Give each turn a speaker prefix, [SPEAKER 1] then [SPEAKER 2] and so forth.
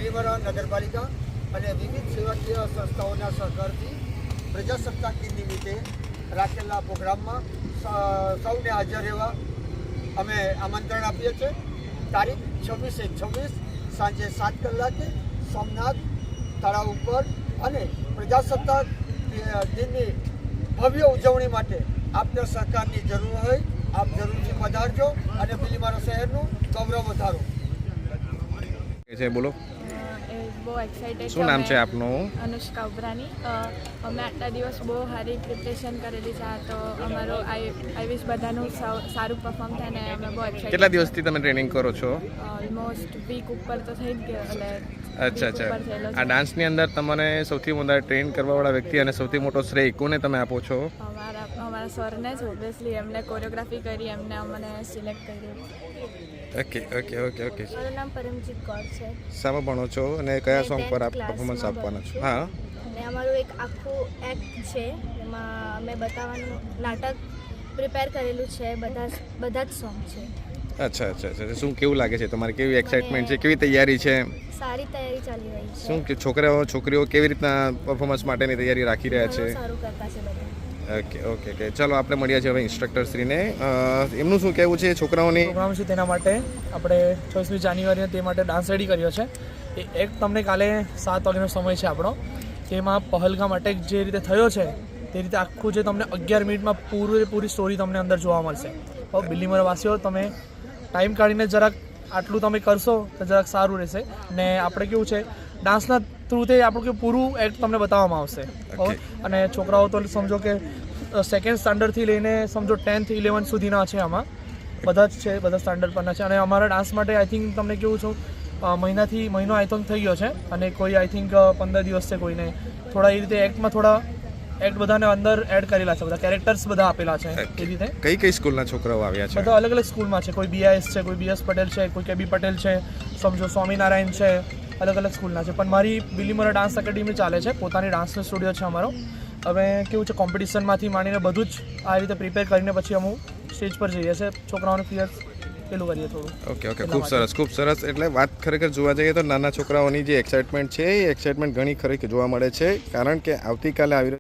[SPEAKER 1] બીલીમોરા નગરપાલિકા અને વિવિધ સેવાકીય સંસ્થાઓના સહકારથી પ્રજાસત્તાક દિન નિમિત્તે રાખેલા પ્રોગ્રામમાં સૌને હાજર રહેવા અમે આમંત્રણ આપીએ છીએ. તારીખ 26/26 સાંજે 7 કલાકે સોમનાથ તળાવ ઉપર અને પ્રજાસત્તાક દિનની ભવ્ય ઉજવણી માટે આપના સહકારની જરૂર હોય. આપ જરૂરથી પધારજો અને બીલીમોરા શહેરનું ગૌરવ વધારો.
[SPEAKER 2] બોલો,
[SPEAKER 3] બહુ એક્સાઇટેડ.
[SPEAKER 2] શું નામ છે આપનું?
[SPEAKER 3] અનુષ્કા ઉભરાની. અમે આટલા દિવસ બહુ સારી પ્રિપરેશન કરેલી છે, તો અમારો આઈ વિશ બધાનું સારું પરફોર્મ થાય ને અમે બહુ એક્સાઇટેડ.
[SPEAKER 2] કેટલા દિવસથી તમે ટ્રેનિંગ કરો છો?
[SPEAKER 3] ઓલમોસ્ટ વીક ઉપર તો થઈ જ ગયો.
[SPEAKER 2] અચ્છા. આ ડાન્સની અંદર તમને સૌથી વધારે ટ્રેન કરવાવાળા વ્યક્તિ અને સૌથી મોટો શ્રેય કોને તમે આપો છો?
[SPEAKER 3] અમારા સરને જ ઓબ્વિયસલી. એમને કોરિયોગ્રાફી કરી, એમને અમને સિલેક્ટ કર્યું.
[SPEAKER 2] ઓકે.
[SPEAKER 4] મારું નામ પરમજીત કૌર છે.
[SPEAKER 2] શામાં ભણો છો અને કયા સોંગ પર આપ પરફોર્મન્સ આપવાના છો? હા,
[SPEAKER 4] અને અમારું એક આખું એક્ટ છે, એમાં અમે બતાવવાનું નાટક પ્રિપેર કરેલું છે. બધા જ સોંગ છે.
[SPEAKER 2] અચ્છા. શું કેવું લાગે છે તમારે? કેવી એક્સાઇટમેન્ટ છે? કેવી તૈયારી છે?
[SPEAKER 4] સારી તૈયારી ચાલી રહી છે.
[SPEAKER 2] શું કે છોકરીઓ કેવી રીતના પરફોર્મન્સ માટેની તૈયારી રાખી રહ્યા છે?
[SPEAKER 4] સારું કરતા છે બધા.
[SPEAKER 2] ઓકે. ચાલો આપણે મળ્યા છીએ હવે ઇન્સ્ટ્રક્ટર શ્રીને. એમનું શું કહેવું છે છોકરાઓની
[SPEAKER 5] પ્રોગ્રામ છે તેના માટે આપણે 26મી જાન્યુઆરીને તે માટે ડાન્સ રેડી કર્યો છે. એ એક તમને કાલે 7 વાગ્યાનો સમય છે આપણો. તેમાં પહલગામ અટેક જે રીતે થયો છે તે રીતે આખું જે તમને 11 મિનિટમાં પૂરી સ્ટોરી તમને અંદર જોવા મળશે. હવે બીલીમોરા વાસીઓ તમે ટાઈમ કાઢીને જરાક આટલું તમે કરશો તો જરાક સારું રહેશે. ને આપણે કેવું છે, ડાન્સના થ્રુ તે આપણું કે પૂરું એક્ટ તમને બતાવવામાં આવશે. અને છોકરાઓ તો સમજો કે 2nd સ્ટાન્ડર્ડથી લઈને સમજો 10th 11th સુધીના છે. આમાં બધા જ છે, બધા સ્ટાન્ડર્ડ પરના છે. અને અમારા ડાન્સ માટે આઈ થિંક તમને કેવું છું, મહિનો આઈ થિંક થઈ ગયો છે. અને કોઈ આઈ થિંક 15 દિવસ છે. કોઈને થોડા એ રીતે એક્ટમાં થોડા એક્ટ બધાને અંદર એડ કરેલા છે, બધા કેરેક્ટર્સ બધા આપેલા છે. એ રીતે
[SPEAKER 2] કઈ સ્કૂલના છોકરાઓ આવ્યા છે?
[SPEAKER 5] બધા અલગ સ્કૂલમાં છે. કોઈ BIS છે, કોઈ BS પટેલ છે, કોઈ KB પટેલ છે, સમજો સ્વામિનારાયણ છે. અલગ સ્કૂલના છે. પણ મારી બીલીમોરા ડાન્સ એકેડમી ચાલે છે, પોતાની ડાન્સનો સ્ટુડિયો છે અમારો. હવે કેવું છે, કોમ્પિટિશનમાંથી માંડીને બધું જ આ રીતે પ્રિપેર કરીને પછી અમુક સ્ટેજ પર જઈએ છીએ. છોકરાઓને ક્લિયર પેલું કરીએ થોડું.
[SPEAKER 2] ઓકે. ખૂબ સરસ. એટલે વાત ખરેખર જોવા જઈએ તો નાના છોકરાઓની જે એક્સાઇટમેન્ટ છે એ એક્સાઇટમેન્ટ ઘણી ખરી જોવા મળે છે. કારણ કે આવતીકાલે આવી